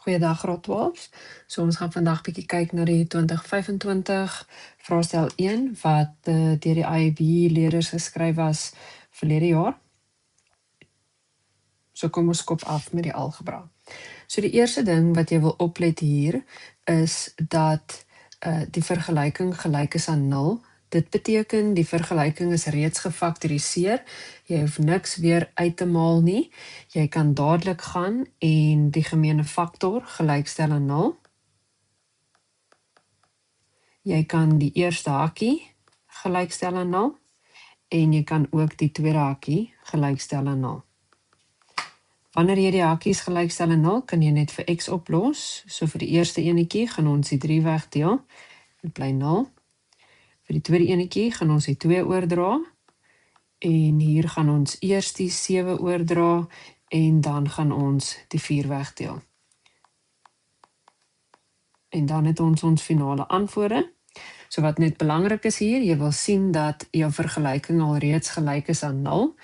Goeiedag graad 12. So ons gaan vandag bietjie kyk na die 2025 vraestel 1 wat deur die IAB leerders geskryf was verlede jaar. So kom ons kop af met die algebra. So die eerste ding wat jy wil oplet hier is dat die vergelyking gelyk is aan 0. Dit beteken die vergelyking is reeds gefaktoriseer. Jy hoef niks weer uit te maal nie. Jy kan dadelik gaan en die gemeene faktor gelykstel aan 0. Jy kan die eerste hakkie gelykstel aan 0 en jy kan ook die tweede hakkie gelykstel aan 0. Wanneer jy die hakkies gelykstel aan 0, kan jy net vir x oplos. So vir die eerste enetjie gaan ons die 3 wegdeel. Dit bly 0. Vir die tweede enetjie gaan ons die 2 oordra. En hier gaan ons eers die 7 oordra en dan gaan ons die 4 wegdeel. En dan het ons finale antwoorde. So wat net belangrik is hier, jy wil sien dat jou vergelyking al reeds gelyk is aan 0.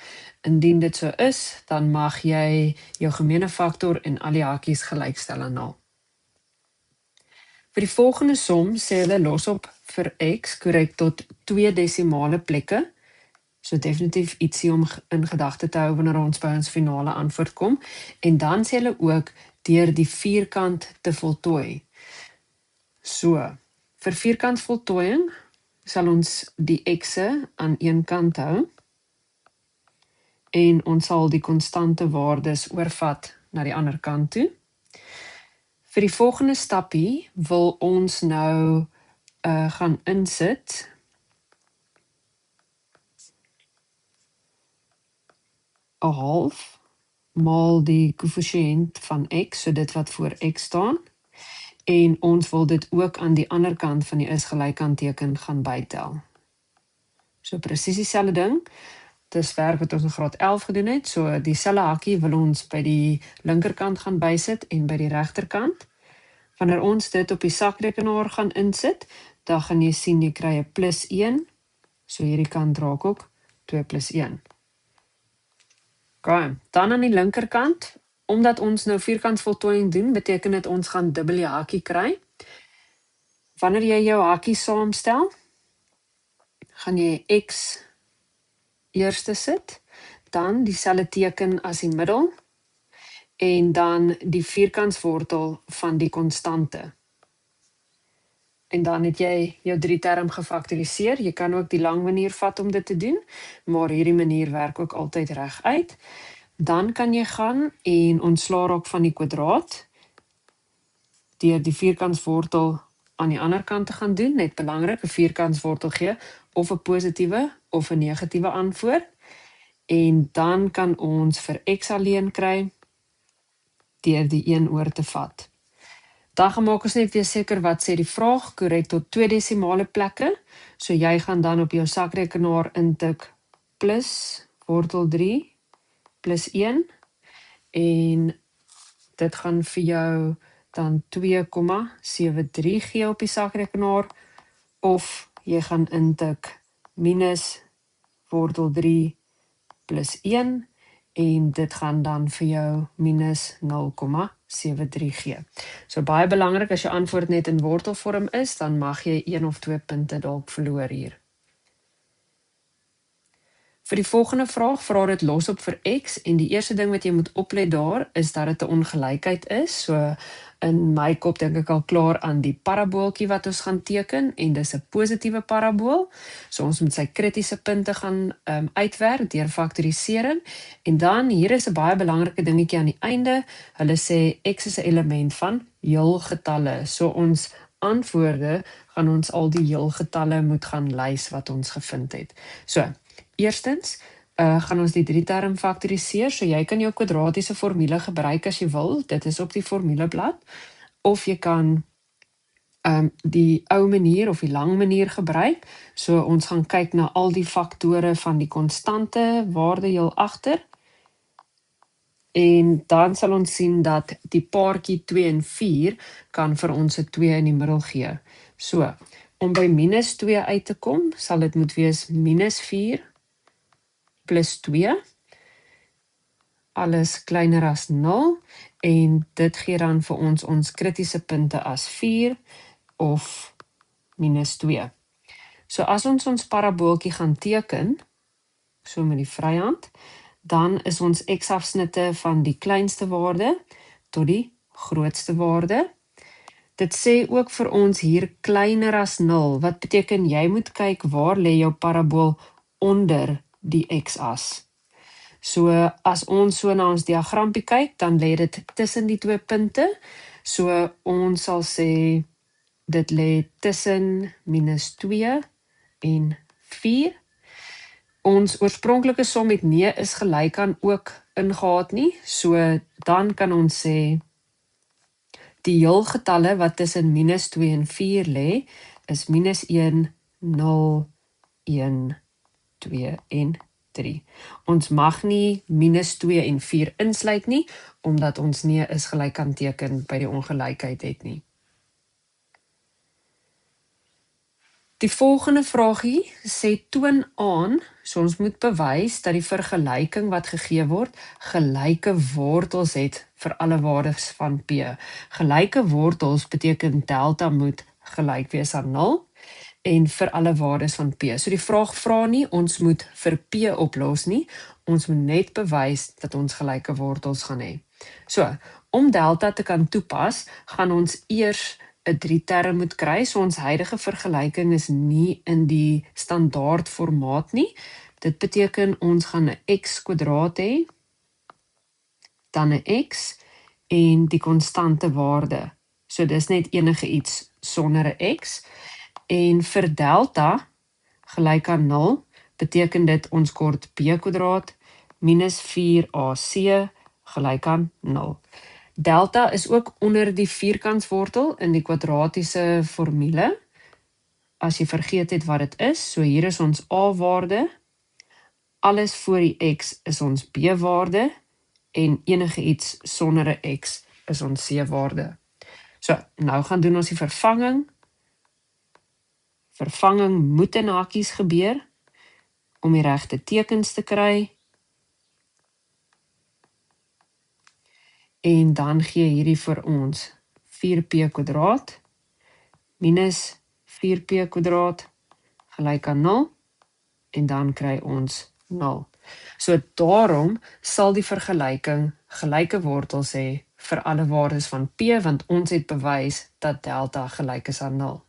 Indien dit so is, dan mag jy jou gemeene faktor en al die hakies gelykstel aan 0. Vir die volgende som sê hulle los op vir x korrek tot 2 desimale plekke. So definitief ietsie om in gedagte te hou wanneer ons by ons finale antwoord kom. En dan sê hulle ook deur die vierkant te voltooi. So, vir vierkant voltooiing sal ons die x'e aan een kant hou en ons sal die konstante waardes oorvat na die ander kant toe. Vir die volgende stappie wil ons nou gaan insit een half maal die koëffisiënt van x, so dit wat voor x staan, en ons wil dit ook aan die ander kant van die is gelykkanteken gaan bytel. So presies dieselfde ding, dis werk wat ons in graad 11 gedoen het, so dieselfde hakkie wil ons by die linkerkant gaan bysit en by die regterkant. Wanneer ons dit op die sakrekenaar gaan insit, dan gaan jy sien jy kry 'n +1, so hierdie kant raak ook 2 + 1. Okay. Dan aan die linkerkant, omdat ons nou vierkantsvoltooiing doen, beteken dit ons gaan dubbel die hakkie kry. Wanneer jy jou hakkie saamstel, gaan jy x eerste sit, dan dieselfde teken as die middel, en dan die vierkantswortel van die konstante. En dan het jy jou 3-term gefaktoriseer. Jy kan ook die lang manier vat om dit te doen, maar hierdie manier werk ook altyd reg uit. Dan kan jy gaan en ontsla raak van die kwadraat, deur die vierkantswortel aan die ander kant te gaan doen. Net belangrik, 'n vierkantswortel gee of 'n positiewe of 'n negatiewe antwoord. En dan kan ons vir x alleen kry, deur die 1 oor te vat. Dan gemaak ons net weer seker wat sê die vraag, korrek tot 2 desimale plekke. So jy gaan dan op jou sakrekenaar intik plus wortel 3 plus 1 en dit gaan vir jou dan 2,73 gee op die sakrekenaar, of jy gaan intik minus wortel 3 plus 1 en dit gaan dan vir jou minus 0,73 gee. So baie belangrik, as jou antwoord net in wortelvorm is, dan mag jy 1 of 2 punte dalk verloor hier. Vir die volgende vraag, vra dit los op vir x, en die eerste ding wat jy moet oplet daar, is dat dit 'n ongelykheid is. So in my kop dink ek al klaar aan die parabooltjie wat ons gaan teken, en dis 'n positiewe parabool. So ons moet sy kritiese punte gaan uitwerk deur faktorisering. En dan, hier is 'n baie belangrike dingetjie aan die einde. Hulle sê x is 'n element van heelgetalle. So ons antwoorde gaan ons al die heelgetalle moet gaan lys wat ons gevind het. So, eerstens, gaan ons die 3-term faktoriseer, so jy kan jou kwadratiese formule gebruik as jy wil, dit is op die formuleblad, of jy kan die ou manier of die lang manier gebruik, so ons gaan kyk na al die faktore van die konstante waarde heel agter, en dan sal ons sien dat die paartjie 2 en 4 kan vir ons 'n 2 in die middel gee. So, om by minus 2 uit te kom, sal dit moet wees minus 4 plus 2, alles kleiner as 0, en dit gee dan vir ons kritiese punte as 4 of -2. So as ons parabooltjie gaan teken, so met die vryhand, dan is ons x-afsnitte van die kleinste waarde tot die grootste waarde. Dit sê ook vir ons hier kleiner as 0, wat beteken jy moet kyk waar lê jou parabool onder die x-as. So as ons so na ons diagrampie kyk, dan lê dit tussen die 2 punte. So ons sal sê dit lê tussen -2 en 4. Ons oorspronklike som met nee is gelyk aan ook ingehaat nie. So dan kan ons sê die heelgetalle wat tussen -2 en 4 lê, is -1, 0, 1, 2 en 3. Ons mag nie -2 en 4 insluit nie, omdat ons nee is gelyk aan teken by die ongelykheid het nie. Die volgende vraagie sê toon aan, so ons moet bewys dat die vergelyking wat gegee word, gelyke wortels het vir alle waardes van P. Gelyke wortels beteken delta moet gelyk wees aan 0 en vir alle waardes van P. So die vraag vra nie, ons moet vir P oplos nie, ons moet net bewys dat ons gelyke wortels gaan hê. So, om delta te kan toepas, gaan ons eers 'n 3-term moet kry, so ons huidige vergelyking is nie in die standaard formaat nie. Dit beteken ons gaan 'n x² hê, dan 'n x en die konstante waarde. So dis net enige iets sonder 'n x. En vir delta gelyk aan 0, beteken dit ons kort b² minus 4ac gelyk aan 0. Delta is ook onder die vierkantswortel in die kwadratiese formule. As jy vergeet het wat dit is, so hier is ons a-waarde, alles voor die x is ons b-waarde en enige iets sonder 'n x is ons c-waarde. So, nou gaan doen ons die vervanging. Vervanging moet in hakies gebeur om die regte tekens te kry. En dan gee hierdie vir ons 4p² minus 4p² gelyk aan 0 en dan kry ons 0. So daarom sal die vergelyking gelyke wortels hê vir alle waardes van P, want ons het bewys dat delta gelyk is aan 0.